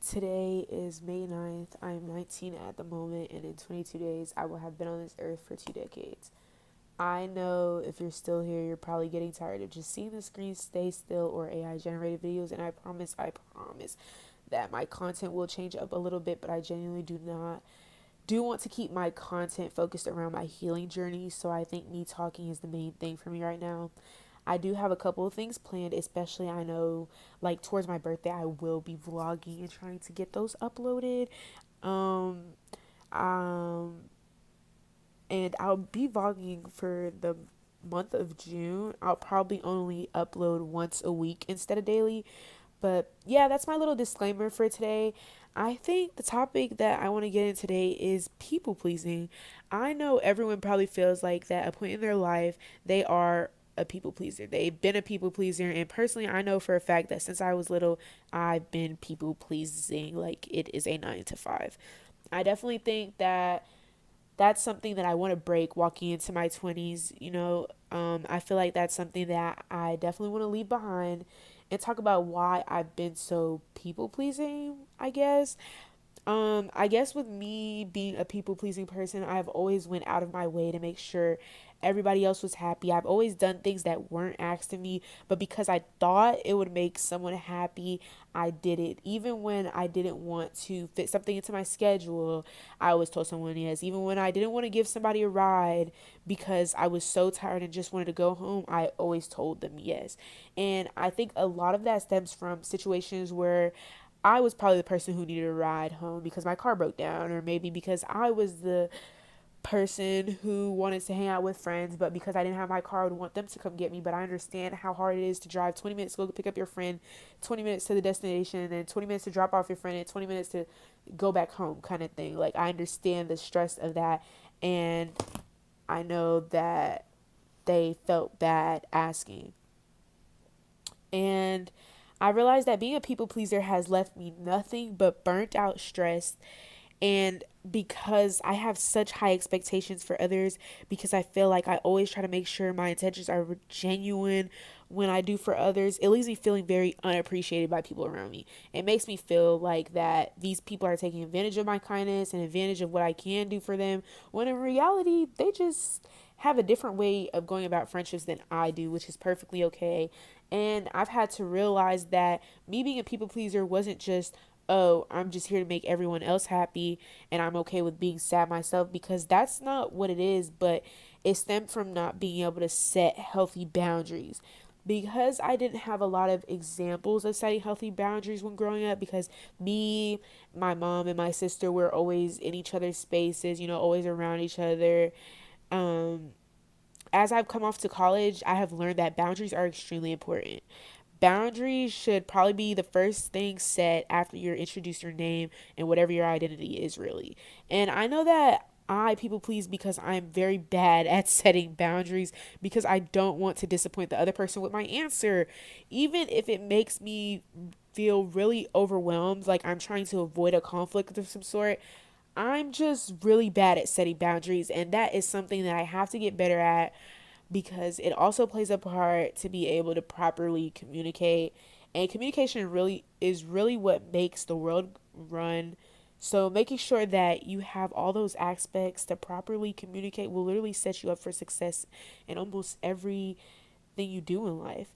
Today is May 9th. I'm 19 at the moment, and in 22 days, I will have been on this earth for 2 decades. I know if you're still here, you're probably getting tired of just seeing the screen stay still or AI generated videos, and I promise that my content will change up a little bit, but I genuinely do want to keep my content focused around my healing journey, so I think me talking is the main thing for me right now. I do have a couple of things planned, especially I know like towards my birthday I will be vlogging and trying to get those uploaded. Um um and I'll be vlogging for the month of June. I'll probably only upload once a week instead of daily. But yeah, that's my little disclaimer for today. I think the topic that I want to get in today is people pleasing. I know everyone probably feels like that at a point in their life they are a people pleaser. They've been a people pleaser, and personally, I know for a fact that since I was little, I've been people pleasing. Like it is a 9 to 5. I definitely think that that's something that I want to break walking into my 20s. I feel like that's something that I definitely want to leave behind and talk about why I've been so people pleasing, I guess. I guess with me being a people pleasing person, I've always went out of my way to make sure everybody else was happy. I've always done things that weren't asked of me, but because I thought it would make someone happy, I did it. Even when I didn't want to fit something into my schedule, I always told someone yes. Even when I didn't want to give somebody a ride because I was so tired and just wanted to go home, I always told them yes. And I think a lot of that stems from situations where I was probably the person who needed a ride home because my car broke down, or maybe because I was the person who wanted to hang out with friends, but because I didn't have my car, I would want them to come get me. But I understand how hard it is to drive 20 minutes to go pick up your friend, 20 minutes to the destination, and then 20 minutes to drop off your friend, and 20 minutes to go back home, kind of thing. Like, I understand the stress of that, and I know that they felt bad asking. And I realized that being a people pleaser has left me nothing but burnt out, stressed, and because I have such high expectations for others, because I feel like I always try to make sure my intentions are genuine when I do for others, it leaves me feeling very unappreciated by people around me. It makes me feel like that these people are taking advantage of my kindness and advantage of what I can do for them, when in reality, they just have a different way of going about friendships than I do, which is perfectly okay. And I've had to realize that me being a people pleaser wasn't just, oh, I'm just here to make everyone else happy and I'm okay with being sad myself, because that's not what it is, but it stemmed from not being able to set healthy boundaries. Because I didn't have a lot of examples of setting healthy boundaries when growing up, because me, my mom, and my sister were always in each other's spaces, always around each other. Um, as I've come off to college, I have learned that boundaries are extremely important. Boundaries should probably be the first thing set after you introduce your name and whatever your identity is, really. And I know that I people please because I'm very bad at setting boundaries, because I don't want to disappoint the other person with my answer, even if it makes me feel really overwhelmed, like I'm trying to avoid a conflict of some sort. I'm just really bad at setting boundaries, and that is something that I have to get better at, because it also plays a part to be able to properly communicate. And communication really what makes the world run. So making sure that you have all those aspects to properly communicate will literally set you up for success in almost everything you do in life.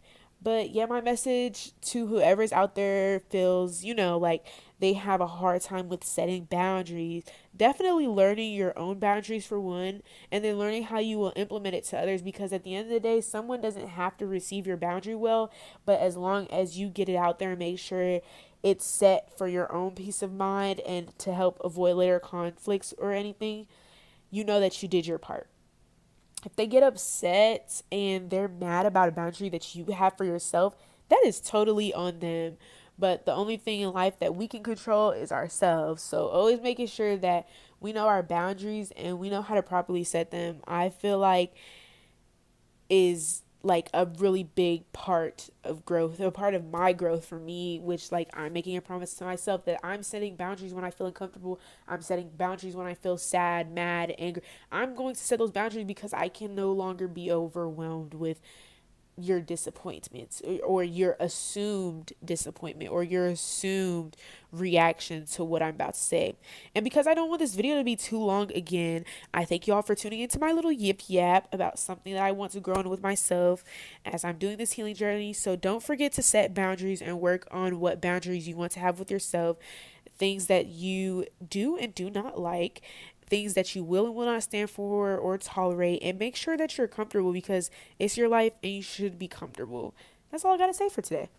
But yeah, my message to whoever's out there feels, like they have a hard time with setting boundaries, definitely learning your own boundaries for one, and then learning how you will implement it to others, because at the end of the day, someone doesn't have to receive your boundary well, but as long as you get it out there and make sure it's set for your own peace of mind and to help avoid later conflicts or anything, you know that you did your part. If they get upset and they're mad about a boundary that you have for yourself, that is totally on them. But the only thing in life that we can control is ourselves. So always making sure that we know our boundaries and we know how to properly set them, I feel like is like a really big part of growth, a part of my growth for me, which like I'm making a promise to myself that I'm setting boundaries when I feel uncomfortable. I'm setting boundaries when I feel sad, mad, angry. I'm going to set those boundaries because I can no longer be overwhelmed with your disappointments, or your assumed disappointment, or your assumed reaction to what I'm about to say. And because I don't want this video to be too long again, I thank you all for tuning into my little yip yap about something that I want to grow in with myself as I'm doing this healing journey. So don't forget to set boundaries and work on what boundaries you want to have with yourself, things that you do and do not like, things that you will and will not stand for or tolerate, and make sure that you're comfortable because it's your life and you should be comfortable. That's all I got to say for today.